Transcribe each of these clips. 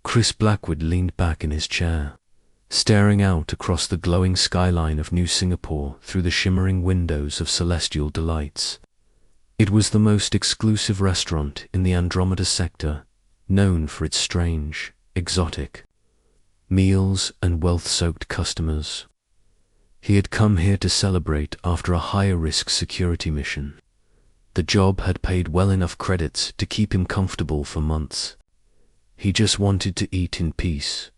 Chris Blackwood leaned back in his chair, staring out across the glowing skyline of New Singapore through the shimmering windows of Celestial Delights. It was the most exclusive restaurant in the Andromeda sector, known for its strange, exotic meals and wealth-soaked customers. He had come here to celebrate after a higher-risk security mission. The job had paid well enough credits to keep him comfortable for months. He just wanted to eat in peace,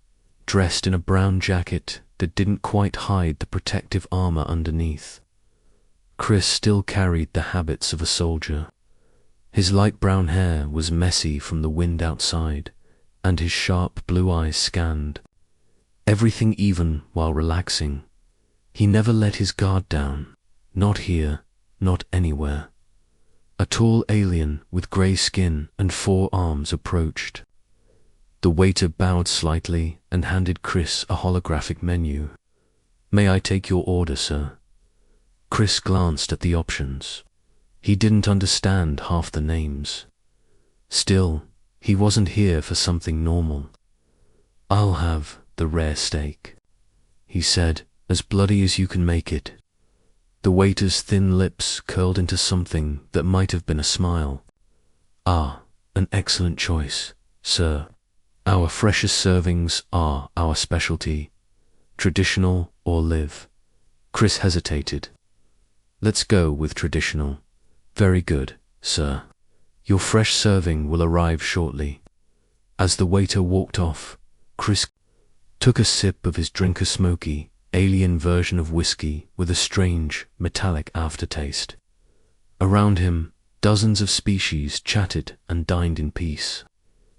dressed in a brown jacket that didn't quite hide the protective armor underneath. Chris still carried the habits of a soldier. His light brown hair was messy from the wind outside, and his sharp blue eyes scanned everything even while relaxing. He never let his guard down, not here, not anywhere. A tall alien with grey skin and 4 arms approached. The waiter bowed slightly and handed Chris a holographic menu. "May I take your order, sir?" Chris glanced at the options. He didn't understand half the names. Still, he wasn't here for something normal. "I'll have the rare steak," he said, "as bloody as you can make it." The waiter's thin lips curled into something that might have been a smile. "Ah, an excellent choice, sir. Our freshest servings are our specialty. Traditional or live?" Chris hesitated. "Let's go with traditional." "Very good, sir. Your fresh serving will arrive shortly." As the waiter walked off, Chris took a sip of his drink, a smoky, alien version of whiskey with a strange, metallic aftertaste. Around him, dozens of species chatted and dined in peace.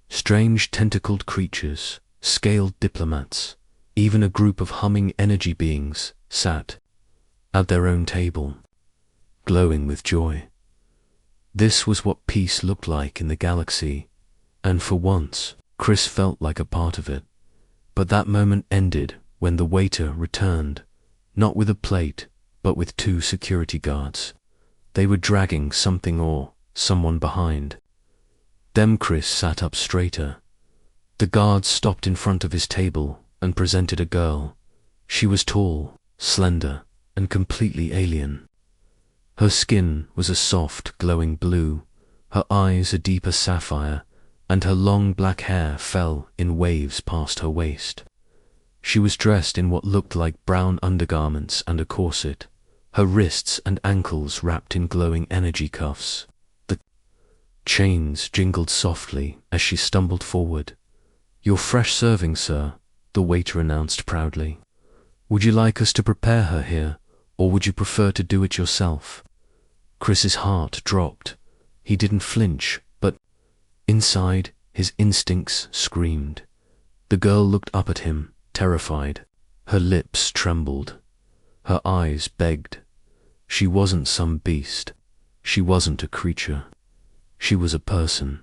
Strange tentacled creatures, scaled diplomats, even a group of humming energy beings sat at their own table, glowing with joy. This was what peace looked like in the galaxy, and for once, Chris felt like a part of it. But that moment ended when the waiter returned, not with a plate, but with 2 security guards. They were dragging something or someone behind them. Chris sat up straighter. The guards stopped in front of his table and presented a girl. She was tall, slender, and completely alien. Her skin was a soft, glowing blue, her eyes a deeper sapphire, and her long black hair fell in waves past her waist. She was dressed in what looked like brown undergarments and a corset, her wrists and ankles wrapped in glowing energy cuffs. The chains jingled softly as she stumbled forward. "Your fresh serving, sir," the waiter announced proudly. "Would you like us to prepare her here, or would you prefer to do it yourself?" Chris's heart dropped. He didn't flinch, but inside, his instincts screamed. The girl looked up at him, terrified. Her lips trembled. Her eyes begged. She wasn't some beast. She wasn't a creature. She was a person.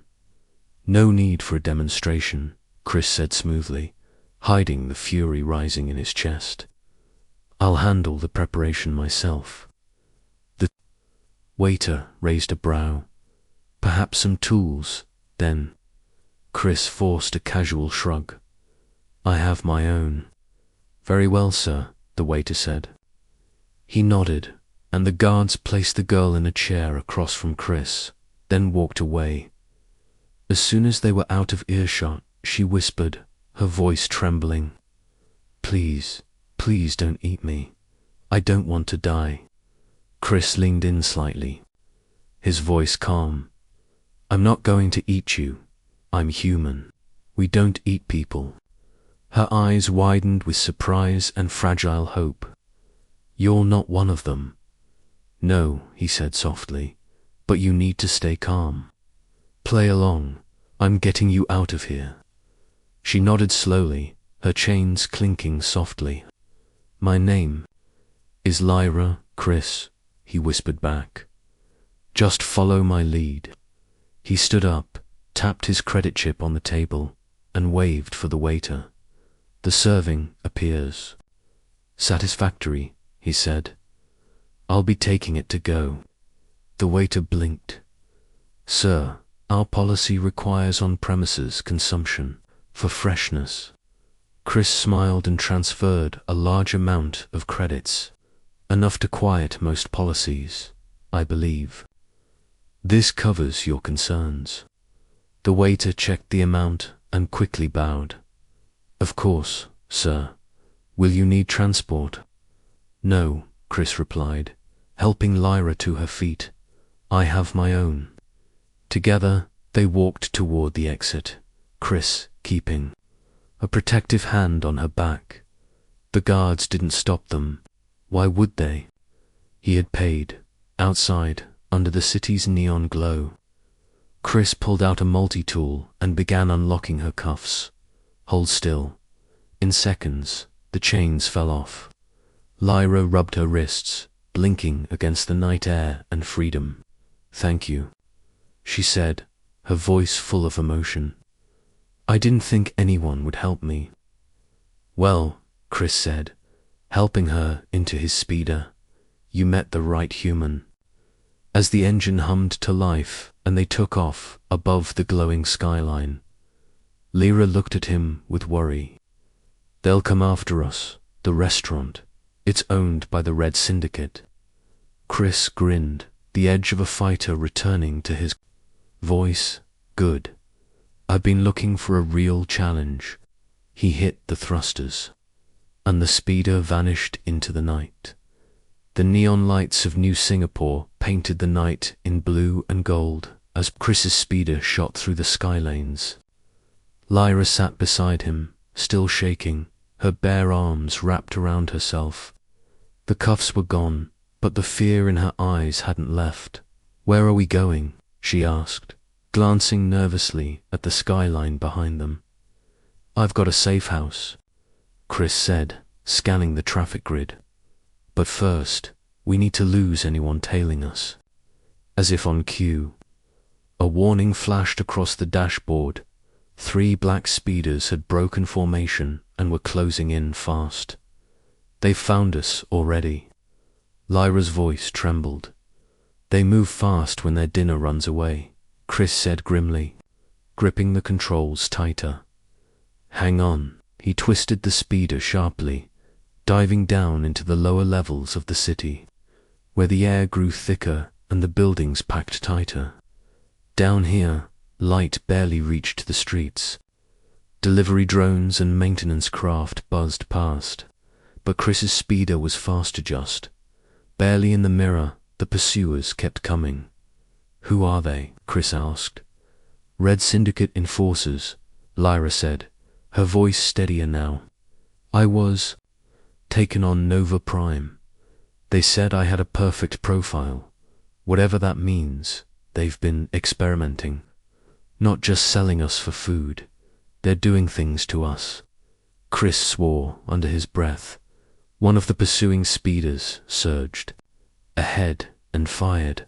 "No need for a demonstration," Chris said smoothly, hiding the fury rising in his chest. "I'll handle the preparation myself." The waiter raised a brow. "Perhaps some tools, then?" Chris forced a casual shrug. "I have my own." "Very well, sir," the waiter said. He nodded, and the guards placed the girl in a chair across from Chris, then walked away. As soon as they were out of earshot, she whispered, her voice trembling, "Please, please don't eat me. I don't want to die." Chris leaned in slightly, his voice calm. "I'm not going to eat you. I'm human. We don't eat people." Her eyes widened with surprise and fragile hope. "You're not one of them." "No," he said softly, "but you need to stay calm. Play along. I'm getting you out of here." She nodded slowly, her chains clinking softly. "My name is Lyra, Chris," he whispered back. "Just follow my lead." He stood up, tapped his credit chip on the table, and waved for the waiter. "The serving appears." "Satisfactory," he said. "I'll be taking it to go." The waiter blinked. "Sir, our policy requires on-premises consumption. for freshness. Chris smiled and transferred a large amount of credits, enough to quiet most policies, I believe. This covers your concerns. The waiter checked the amount and quickly bowed. Of course, sir. Will you need transport? No, Chris replied, helping Lyra to her feet. I have my own. Together, they walked toward the exit, Chris keeping a protective hand on her back. The guards didn't stop them. Why would they? He had paid, outside, under the city's neon glow. Chris pulled out a multi-tool and began unlocking her cuffs. Hold still. In seconds, the chains fell off. Lyra rubbed her wrists, blinking against the night air and freedom. Thank you, she said, her voice full of emotion. I didn't think anyone would help me. Well, Chris said, helping her into his speeder, you met the right human. As the engine hummed to life and they took off above the glowing skyline, Lyra looked at him with worry. They'll come after us, the restaurant. It's owned by the Red Syndicate. Chris grinned, the edge of a fighter returning to his voice. Good. I've been looking for a real challenge. He hit the thrusters, and the speeder vanished into the night. The neon lights of New Singapore painted the night in blue and gold as Chris's speeder shot through the skylanes. Lyra sat beside him, still shaking, her bare arms wrapped around herself. The cuffs were gone, but the fear in her eyes hadn't left. Where are we going? She asked, glancing nervously at the skyline behind them. I've got a safe house, Chris said, scanning the traffic grid. But first, we need to lose anyone tailing us. As if on cue, a warning flashed across the dashboard. 3 black speeders had broken formation and were closing in fast. They've found us already. Lyra's voice trembled. They move fast when their dinner runs away, Chris said grimly, gripping the controls tighter. Hang on. He twisted the speeder sharply, diving down into the lower levels of the city, where the air grew thicker and the buildings packed tighter. Down here, light barely reached the streets. Delivery drones and maintenance craft buzzed past, but Chris's speeder was faster just. Barely in the mirror, the pursuers kept coming. Who are they? Chris asked. Red Syndicate enforcers, Lyra said, her voice steadier now. I was taken on Nova Prime. They said I had a perfect profile. Whatever that means, they've been experimenting. Not just selling us for food. They're doing things to us. Chris swore under his breath. One of the pursuing speeders surged ahead and fired.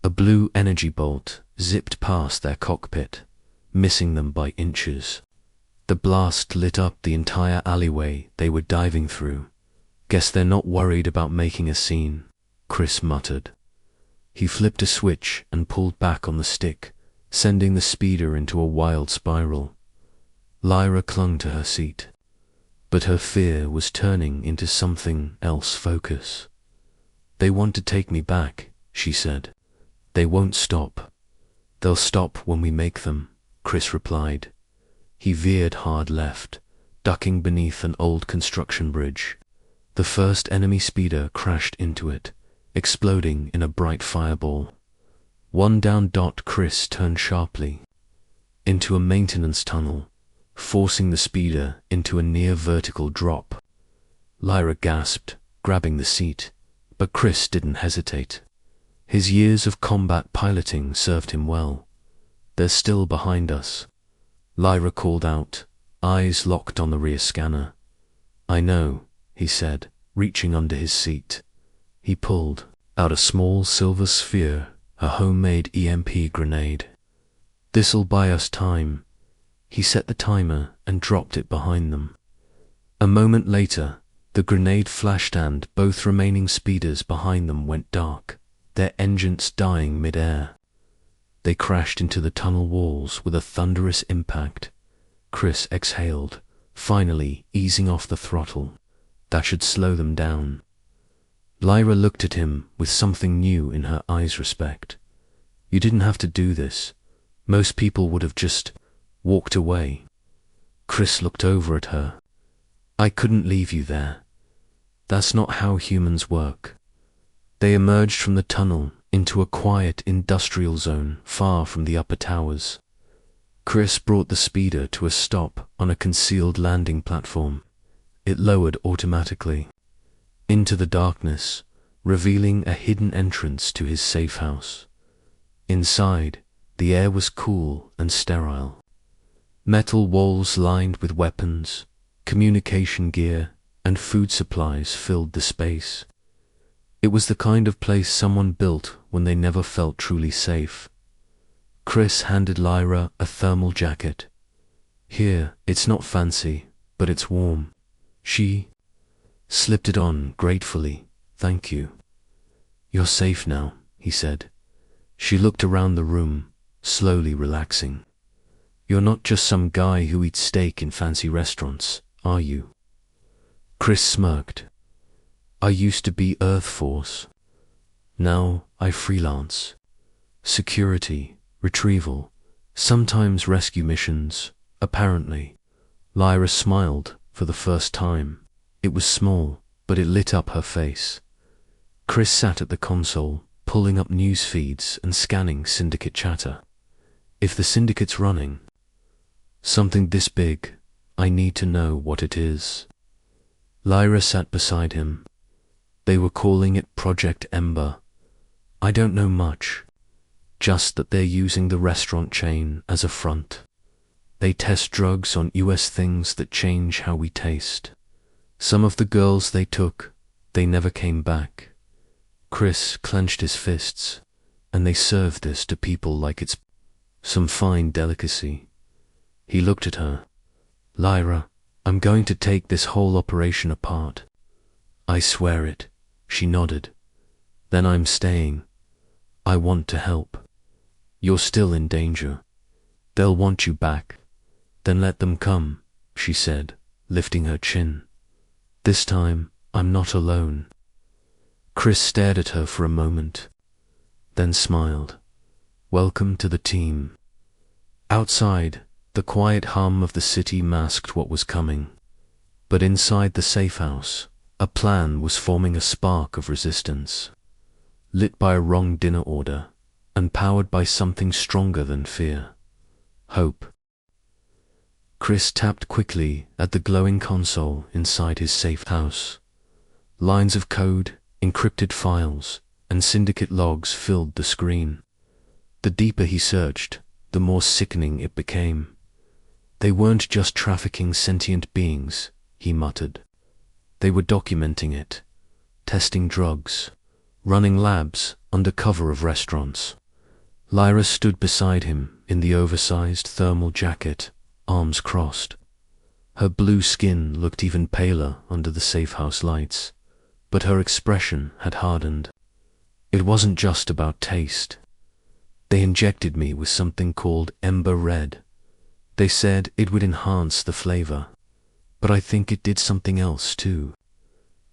A blue energy bolt zipped past their cockpit, missing them by inches. The blast lit up the entire alleyway they were diving through. Guess they're not worried about making a scene, Chris muttered. He flipped a switch and pulled back on the stick, sending the speeder into a wild spiral. Lyra clung to her seat, but her fear was turning into something else. Focus. They want to take me back, she said. They won't stop. They'll stop when we make them, Chris replied. He veered hard left, ducking beneath an old construction bridge. The first enemy speeder crashed into it, exploding in a bright fireball. One down. Chris turned sharply into a maintenance tunnel, forcing the speeder into a near-vertical drop. Lyra gasped, grabbing the seat, but Chris didn't hesitate. His years of combat piloting served him well. They're still behind us, Lyra called out, eyes locked on the rear scanner. I know, he said, reaching under his seat. He pulled out a small silver sphere, a homemade EMP grenade. This'll buy us time. He set the timer and dropped it behind them. A moment later, the grenade flashed and both remaining speeders behind them went dark, their engines dying mid-air. They crashed into the tunnel walls with a thunderous impact. Chris exhaled, finally easing off the throttle. That should slow them down. Lyra looked at him with something new in her eyes. Respect. You didn't have to do this. Most people would have just walked away. Chris looked over at her. I couldn't leave you there. That's not how humans work. They emerged from the tunnel into a quiet industrial zone far from the upper towers. Chris brought the speeder to a stop on a concealed landing platform. It lowered automatically into the darkness, revealing a hidden entrance to his safe house. Inside, the air was cool and sterile. Metal walls lined with weapons, communication gear, and food supplies filled the space. It was the kind of place someone built when they never felt truly safe. Chris handed Lyra a thermal jacket. Here, it's not fancy, but it's warm. She slipped it on gratefully. Thank you. You're safe now, he said. She looked around the room, slowly relaxing. You're not just some guy who eats steak in fancy restaurants, are you? Chris smirked. I used to be Earth Force. Now I freelance. Security, retrieval, sometimes rescue missions, apparently. Lyra smiled for the first time. It was small, but it lit up her face. Chris sat at the console, pulling up news feeds and scanning syndicate chatter. If the syndicate's running something this big, I need to know what it is. Lyra sat beside him. They were calling it Project Ember. I don't know much, just that they're using the restaurant chain as a front. They test drugs on US things that change how we taste. Some of the girls they took, they never came back. Chris clenched his fists, and they serve this to people like it's some fine delicacy. He looked at her. Lyra, I'm going to take this whole operation apart. I swear it. She nodded. Then I'm staying. I want to help. You're still in danger. They'll want you back. Then let them come, she said, lifting her chin. This time, I'm not alone. Chris stared at her for a moment, then smiled. Welcome to the team. Outside, the quiet hum of the city masked what was coming. But inside the safe house, a plan was forming a spark of resistance. Lit by a wrong dinner order, and powered by something stronger than fear. Hope. Chris tapped quickly at the glowing console inside his safe house. Lines of code, encrypted files, and syndicate logs filled the screen. The deeper he searched, the more sickening it became. They weren't just trafficking sentient beings, he muttered. They were documenting it, testing drugs, running labs under cover of restaurants. Lyra stood beside him in the oversized thermal jacket, arms crossed. Her blue skin looked even paler under the safe house lights, but her expression had hardened. It wasn't just about taste. They injected me with something called Ember Red. They said it would enhance the flavor, but I think it did something else too.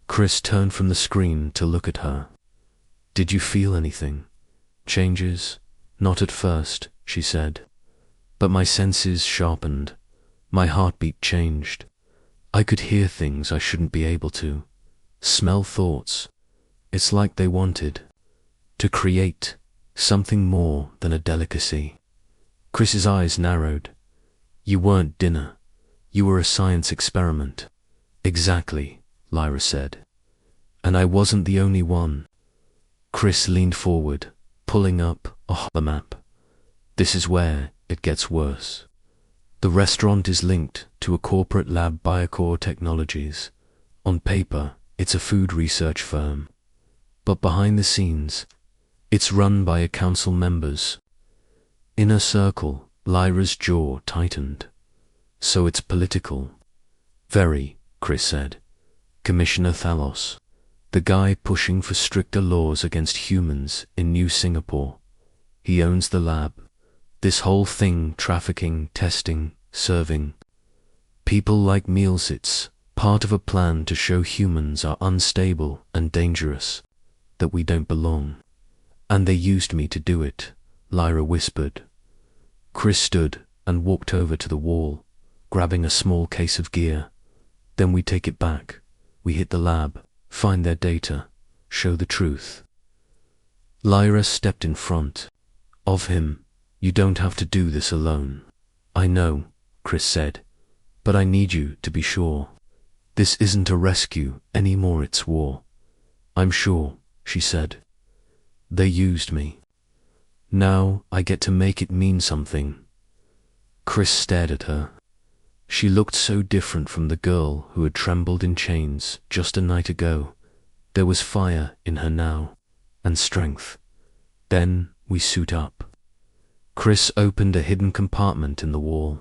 Chris turned from the screen to look at her. Did you feel anything? Changes? Not at first, she said. But my senses sharpened. My heartbeat changed. I could hear things I shouldn't be able to. Smell thoughts. It's like they wanted to create something more than a delicacy. Chris's eyes narrowed. You weren't dinner. You were a science experiment. Exactly, Lyra said. And I wasn't the only one. Chris leaned forward, pulling up the map. This is where it gets worse. The restaurant is linked to a corporate lab, Biocore Technologies. On paper, it's a food research firm. But behind the scenes, it's run by a council members. Inner circle, Lyra's jaw tightened. So it's political. Very, Chris said. Commissioner Thalos, the guy pushing for stricter laws against humans in New Singapore. He owns the lab. This whole thing, trafficking, testing, serving, People like meals. It's part of a plan to show humans are unstable and dangerous, that we don't belong. And they used me to do it, Lyra whispered. Chris stood and walked over to the wall, grabbing a small case of gear. Then we take it back. We hit the lab, find their data, show the truth. Lyra stepped in front of him. You don't have to do this alone. I know, Chris said, but I need you to be sure. This isn't a rescue anymore, it's war. I'm sure, she said. They used me. Now I get to make it mean something. Chris stared at her. She looked so different from the girl who had trembled in chains just a night ago. There was fire in her now, and strength. Then we suit up. Chris opened a hidden compartment in the wall.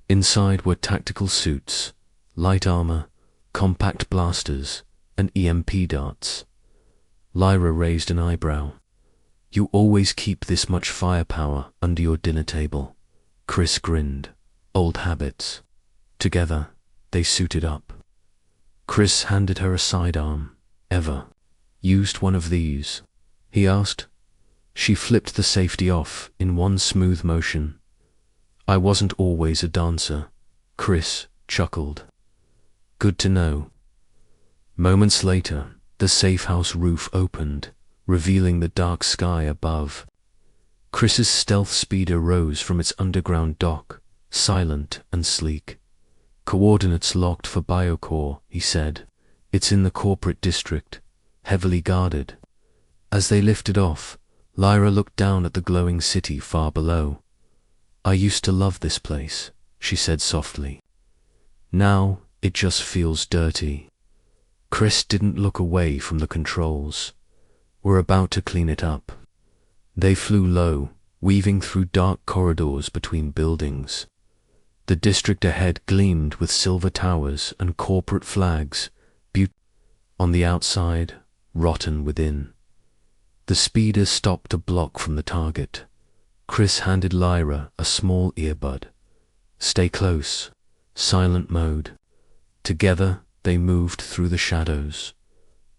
Inside were tactical suits, light armor, compact blasters, and EMP darts. Lyra raised an eyebrow. You always keep this much firepower under your dinner table. Chris grinned. Old habits. Together, they suited up. Chris handed her a sidearm. Ever used one of these? He asked. She flipped the safety off in one smooth motion. I wasn't always a dancer. Chris chuckled. Good to know. Moments later, the safe house roof opened, revealing the dark sky above. Chris's stealth speeder rose from its underground dock, silent and sleek. Coordinates locked for Biocore, he said. It's in the corporate district, heavily guarded. As they lifted off, Lyra looked down at the glowing city far below. I used to love this place, she said softly. Now it just feels dirty. Chris didn't look away from the controls. We're about to clean it up. They flew low, weaving through dark corridors between buildings. The district ahead gleamed with silver towers and corporate flags, on the outside, rotten within. The speeder stopped a block from the target. Chris handed Lyra a small earbud. Stay close. Silent mode. Together, they moved through the shadows.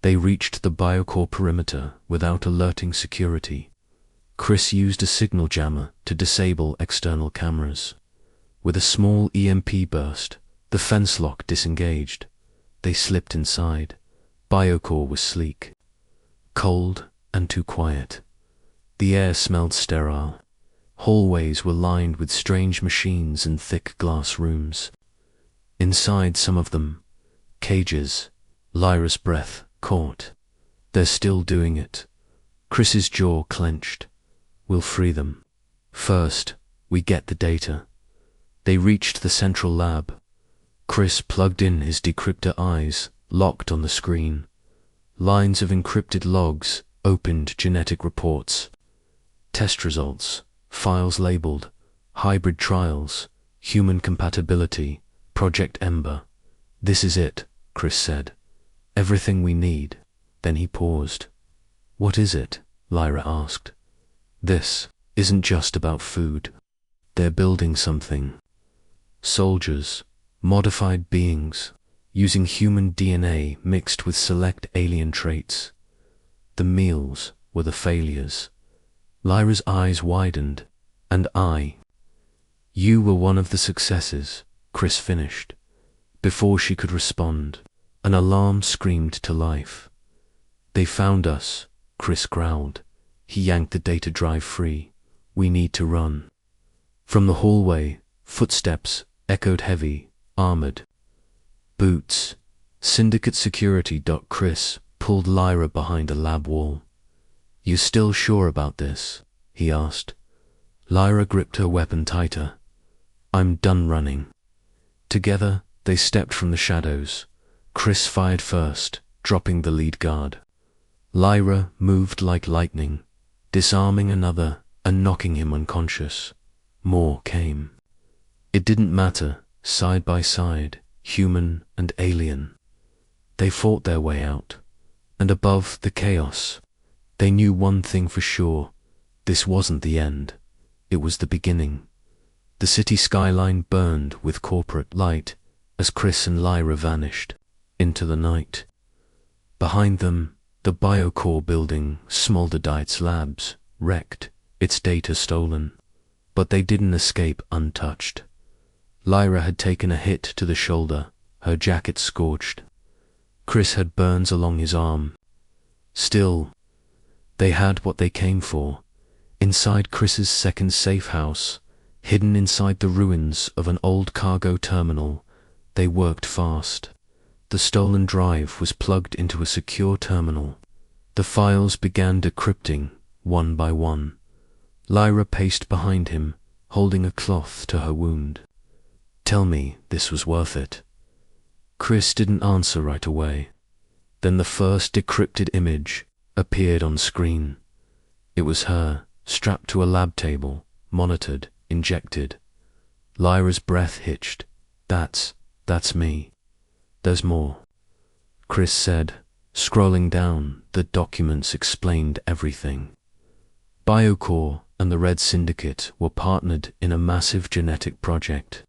They reached the Biocore perimeter without alerting security. Chris used a signal jammer to disable external cameras. With a small EMP burst, the fence lock disengaged. They slipped inside. Biocore was sleek, cold and too quiet. The air smelled sterile. Hallways were lined with strange machines and thick glass rooms. Inside some of them, cages. Lyra's breath caught. They're still doing it. Chris's jaw clenched. We'll free them. First, we get the data. They reached the central lab. Chris plugged in his decryptor eyes, locked on the screen. Lines of encrypted logs, opened genetic reports. Test results, files labeled, hybrid trials, human compatibility, Project Ember. This is it, Chris said. Everything we need. Then he paused. What is it? Lyra asked. This isn't just about food. They're building something. Soldiers, modified beings, using human DNA mixed with select alien traits. The meals were the failures. Lyra's eyes widened, and You were one of the successes, Chris finished. Before she could respond, an alarm screamed to life. They found us, Chris growled. He yanked the data drive free. We need to run. From the hallway, footsteps echoed heavy, armored. Boots. Syndicate security. Chris pulled Lyra behind a lab wall. You still sure about this? He asked. Lyra gripped her weapon tighter. I'm done running. Together, they stepped from the shadows. Chris fired first, dropping the lead guard. Lyra moved like lightning, disarming another and knocking him unconscious. More came. It didn't matter, side by side, human and alien. They fought their way out, and above the chaos, they knew one thing for sure. This wasn't the end. It was the beginning. The city skyline burned with corporate light, as Chris and Lyra vanished into the night. Behind them, the Biocore building, Smolderdight's labs, wrecked, its data stolen. But they didn't escape untouched. Lyra had taken a hit to the shoulder, her jacket scorched. Chris had burns along his arm. Still, they had what they came for. Inside Chris's second safe house, hidden inside the ruins of an old cargo terminal, they worked fast. The stolen drive was plugged into a secure terminal. The files began decrypting, one by one. Lyra paced behind him, holding a cloth to her wound. "Tell me this was worth it." Chris didn't answer right away. Then the first decrypted image appeared on screen. It was her, strapped to a lab table, monitored, injected. Lyra's breath hitched. That's me. "There's more," Chris said. Scrolling down, the documents explained everything. Biocore and the Red Syndicate were partnered in a massive genetic project.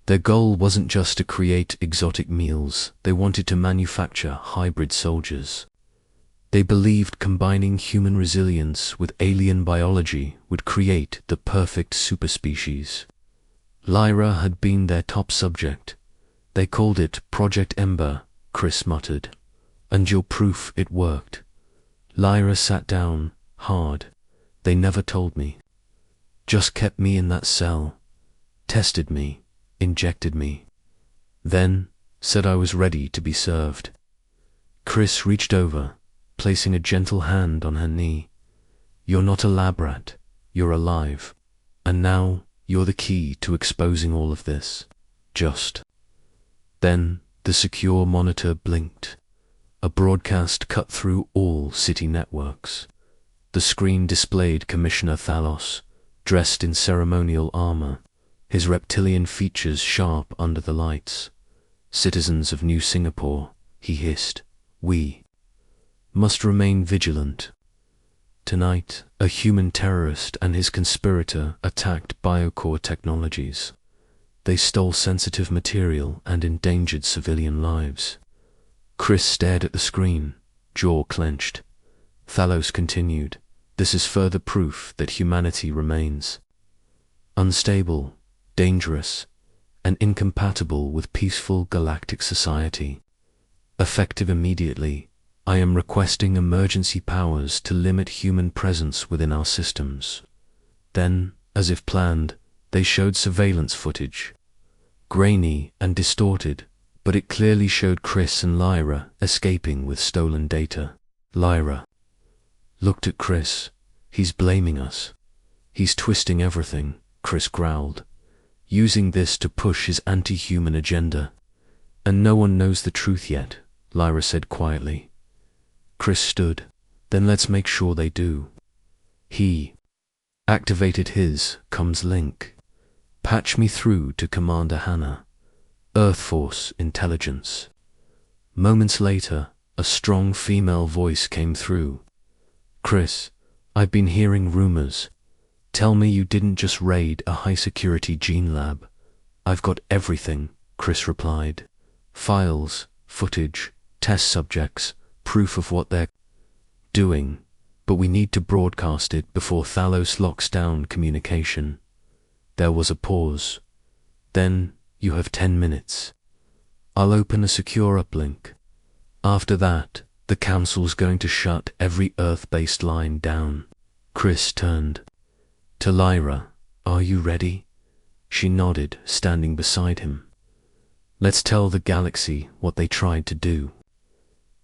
Their goal wasn't just to create exotic meals, they wanted to manufacture hybrid soldiers. They believed combining human resilience with alien biology would create the perfect superspecies. Lyra had been their top subject. They called it Project Ember, Chris muttered. "And you're proof it worked." Lyra sat down, hard. "They never told me. Just kept me in that cell. Tested me, injected me. Then said I was ready to be served." Chris reached over, placing a gentle hand on her knee. "You're not a lab rat, you're alive. And now you're the key to exposing all of this. Just." Then the secure monitor blinked. A broadcast cut through all city networks. The screen displayed Commissioner Thalos, dressed in ceremonial armor, his reptilian features sharp under the lights. "Citizens of New Singapore," he hissed, "we must remain vigilant. Tonight, a human terrorist and his conspirator attacked Biocore Technologies. They stole sensitive material and endangered civilian lives." Chris stared at the screen, jaw clenched. Thalos continued, "This is further proof that humanity remains unstable, dangerous, and incompatible with peaceful galactic society. Effective immediately, I am requesting emergency powers to limit human presence within our systems." Then, as if planned, they showed surveillance footage. Grainy and distorted, but it clearly showed Chris and Lyra escaping with stolen data. Lyra looked at Chris. "He's blaming us. He's twisting everything," Chris growled, "using this to push his anti-human agenda." "And no one knows the truth yet," Lyra said quietly. Chris stood. "Then let's make sure they do." He activated his comms link. "Patch me through to Commander Hannah, Earth Force Intelligence." Moments later, a strong female voice came through. "Chris, I've been hearing rumors. Tell me you didn't just raid a high-security gene lab." "I've got everything," Chris replied. "Files, footage, test subjects, proof of what they're doing. But we need to broadcast it before Thalos locks down communication." There was a pause. "Then you have 10 minutes. I'll open a secure uplink. After that, the Council's going to shut every Earth-based line down." Chris turned to Lyra. "Are you ready?" She nodded, standing beside him. "Let's tell the galaxy what they tried to do."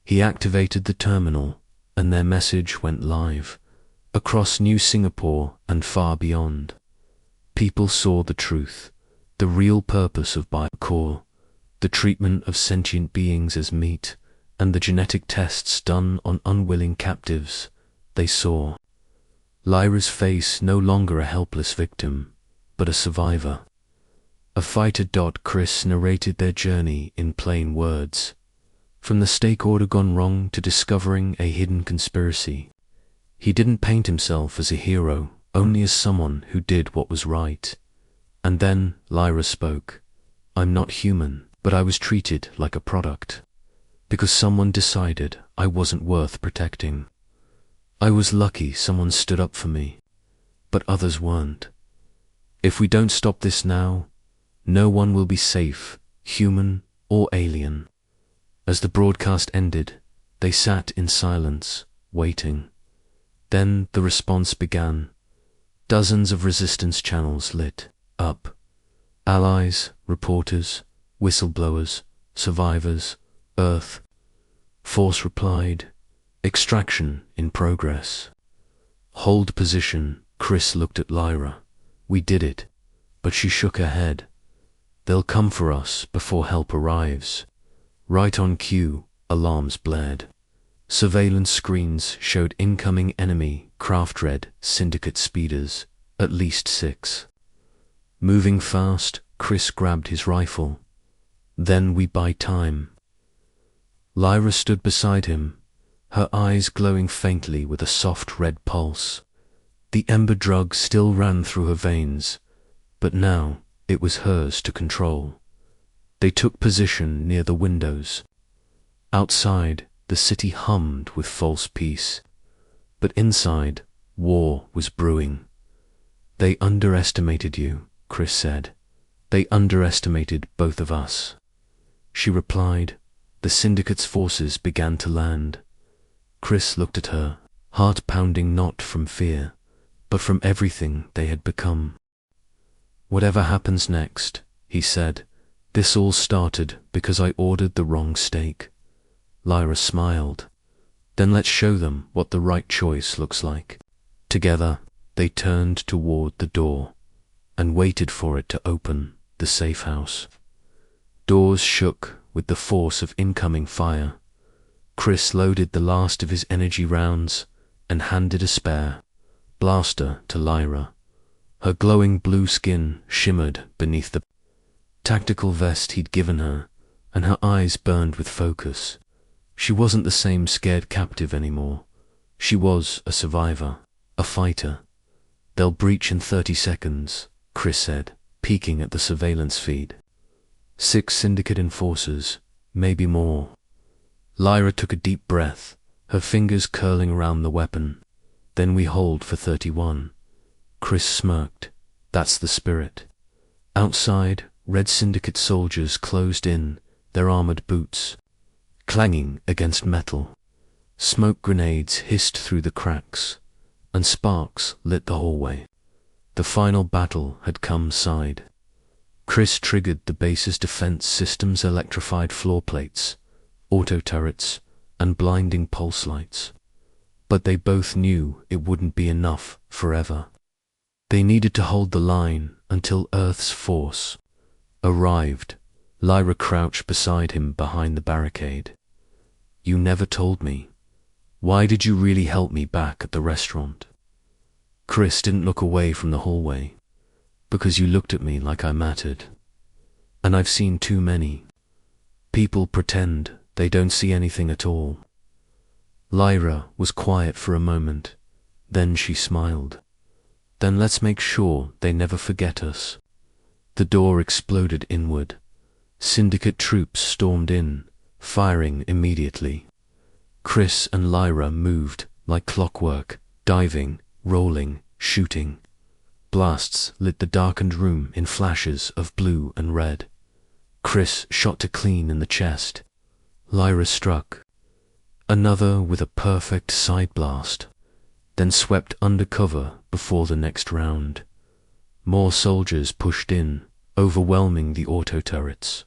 He activated the terminal, and their message went live, across New Singapore and far beyond. People saw the truth, the real purpose of Biocore, the treatment of sentient beings as meat, and the genetic tests done on unwilling captives. They saw Lyra's face no longer a helpless victim, but a survivor. A fighter. Chris narrated their journey in plain words. From the stake order gone wrong to discovering a hidden conspiracy. He didn't paint himself as a hero, only as someone who did what was right. And then Lyra spoke. "I'm not human," but I was treated like a product, because someone decided I wasn't worth protecting. I was lucky someone stood up for me, but others weren't. If we don't stop this now, no one will be safe, human or alien. As the broadcast ended, they sat in silence, waiting. Then the response began. Dozens of resistance channels lit up. Allies, reporters, whistleblowers, survivors, Earth. Force replied, extraction in progress. Hold position. Chris looked at Lyra. We did it, but she shook her head. They'll come for us before help arrives. Right on cue, alarms blared. Surveillance screens showed incoming enemy craft-red syndicate speeders, at least 6. Moving fast, Chris grabbed his rifle. Then we buy time. Lyra stood beside him, her eyes glowing faintly with a soft red pulse. The ember drug still ran through her veins, but now it was hers to control. They took position near the windows. Outside, the city hummed with false peace, but inside, war was brewing. They underestimated you, Chris said. They underestimated both of us. She replied. The syndicate's forces began to land. Chris looked at her, heart pounding not from fear, but from everything they had become. Whatever happens next, he said, this all started because I ordered the wrong steak. Lyra smiled. Then let's show them what the right choice looks like. Together, they turned toward the door and waited for it to open, the safe house. Doors shook with the force of incoming fire. Chris loaded the last of his energy rounds and handed a spare blaster to Lyra. Her glowing blue skin shimmered beneath the tactical vest he'd given her, and her eyes burned with focus. She wasn't the same scared captive anymore. She was a survivor, a fighter. They'll breach in 30 seconds, Chris said, peeking at the surveillance feed. 6 syndicate enforcers, maybe more. Lyra took a deep breath, her fingers curling around the weapon. Then we hold for 31. Chris smirked. That's the spirit. Outside, red syndicate soldiers closed in, their armored boots clanging against metal. Smoke grenades hissed through the cracks, and sparks lit the hallway. The final battle had come side. Chris triggered the base's defense system's electrified floor plates, auto turrets, and blinding pulse lights. But they both knew it wouldn't be enough forever. They needed to hold the line until Earth's force arrived. Lyra crouched beside him behind the barricade. You never told me. Why did you really help me back at the restaurant? Chris didn't look away from the hallway. Because you looked at me like I mattered. And I've seen too many. People pretend they don't see anything at all. Lyra was quiet for a moment. Then she smiled. Then let's make sure they never forget us. The door exploded inward. Syndicate troops stormed in, firing immediately. Chris and Lyra moved like clockwork, diving, rolling, shooting. Blasts lit the darkened room in flashes of blue and red. Chris shot to clean in the chest. Lyra struck. Another with a perfect side blast, then swept under cover before the next round. More soldiers pushed in, overwhelming the auto turrets.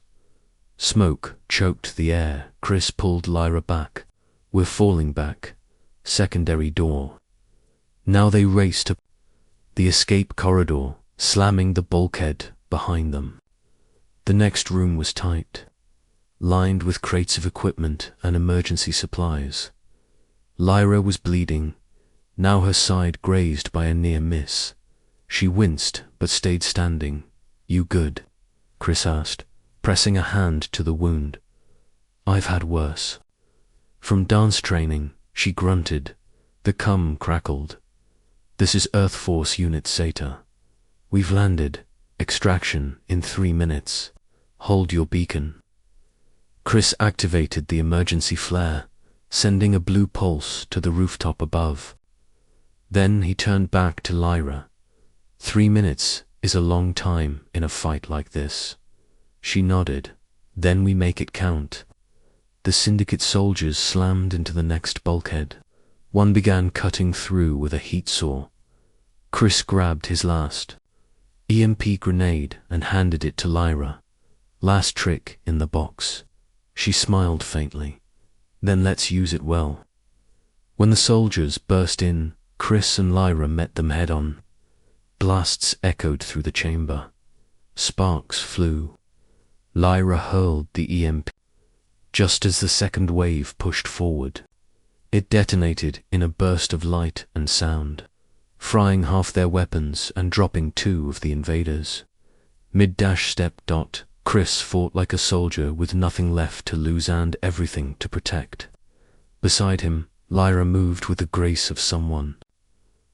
Smoke choked the air. Chris pulled Lyra back. We're falling back. Secondary door. Now they raced to the escape corridor, slamming the bulkhead behind them. The next room was tight, lined with crates of equipment and emergency supplies. Lyra was bleeding, now her side grazed by a near miss. She winced but stayed standing. You good? Chris asked, pressing a hand to the wound. I've had worse. From dance training, she grunted. The cum crackled. This is Earth Force Unit Zeta. We've landed. Extraction in 3 minutes. Hold your beacon. Chris activated the emergency flare, sending a blue pulse to the rooftop above. Then he turned back to Lyra. 3 minutes is a long time in a fight like this. She nodded. Then we make it count. The syndicate soldiers slammed into the next bulkhead. One began cutting through with a heat saw. Chris grabbed his last EMP grenade and handed it to Lyra. Last trick in the box. She smiled faintly. Then let's use it well. When the soldiers burst in, Chris and Lyra met them head-on. Blasts echoed through the chamber. Sparks flew. Lyra hurled the EMP. Just as the second wave pushed forward, it detonated in a burst of light and sound, frying half their weapons and dropping 2 of the invaders. Mid-step. Chris fought like a soldier with nothing left to lose and everything to protect. Beside him, Lyra moved with the grace of someone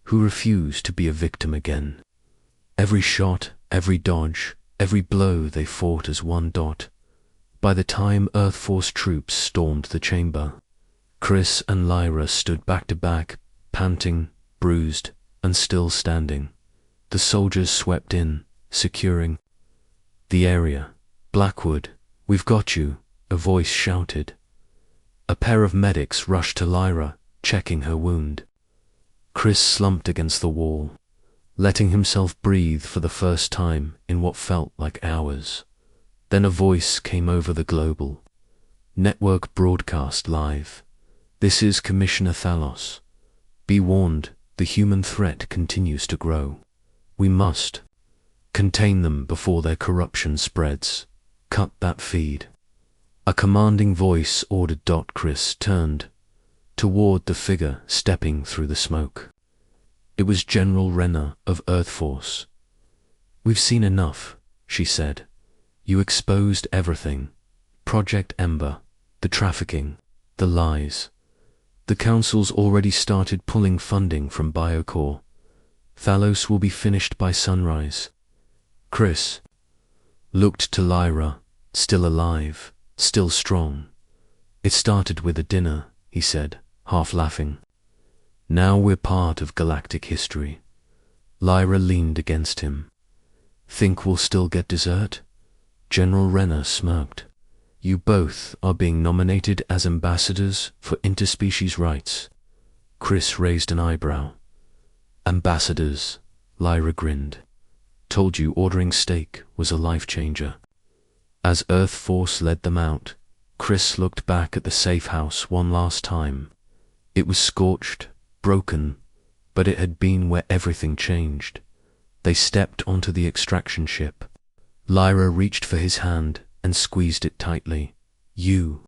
who refused to be a victim again. Every shot, every dodge, every blow they fought as one. By the time Earth Force troops stormed the chamber, Chris and Lyra stood back to back, panting, bruised, and still standing. The soldiers swept in, securing the area. "Blackwood, we've got you," a voice shouted. A pair of medics rushed to Lyra, checking her wound. Chris slumped against the wall, letting himself breathe for the first time in what felt like hours. Then a voice came over the global network broadcast live. "This is Commissioner Thalos. Be warned, the human threat continues to grow. We must contain them before their corruption spreads. Cut that feed." A commanding voice ordered. Chris turned toward the figure stepping through the smoke. It was General Renner of Earth Force. "We've seen enough," she said. "You exposed everything. Project Ember, the trafficking, the lies. The Council's already started pulling funding from Biocore. Thalos will be finished by sunrise." Chris looked to Lyra, still alive, still strong. "It started with a dinner," he said, half laughing. "Now we're part of galactic history." Lyra leaned against him. "Think we'll still get dessert?" General Renner smirked. "You both are being nominated as ambassadors for interspecies rights." Chris raised an eyebrow. "Ambassadors," Lyra grinned. "Told you ordering steak was a life-changer." As Earth Force led them out, Chris looked back at the safe house one last time. It was scorched, broken, but it had been where everything changed. They stepped onto the extraction ship. Lyra reached for his hand and squeezed it tightly. "You."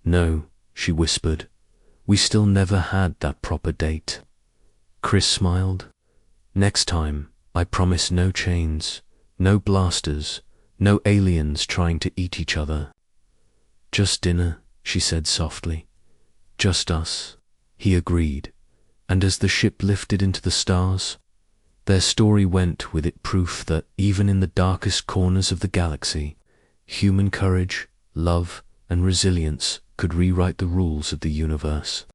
"No," she whispered. "We still never had that proper date." Chris smiled. "Next time, I promise no chains, no blasters, no aliens trying to eat each other." "Just dinner," she said softly. "Just us," he agreed. And as the ship lifted into the stars, their story went with it proof that even in the darkest corners of the galaxy, human courage, love, and resilience could rewrite the rules of the universe.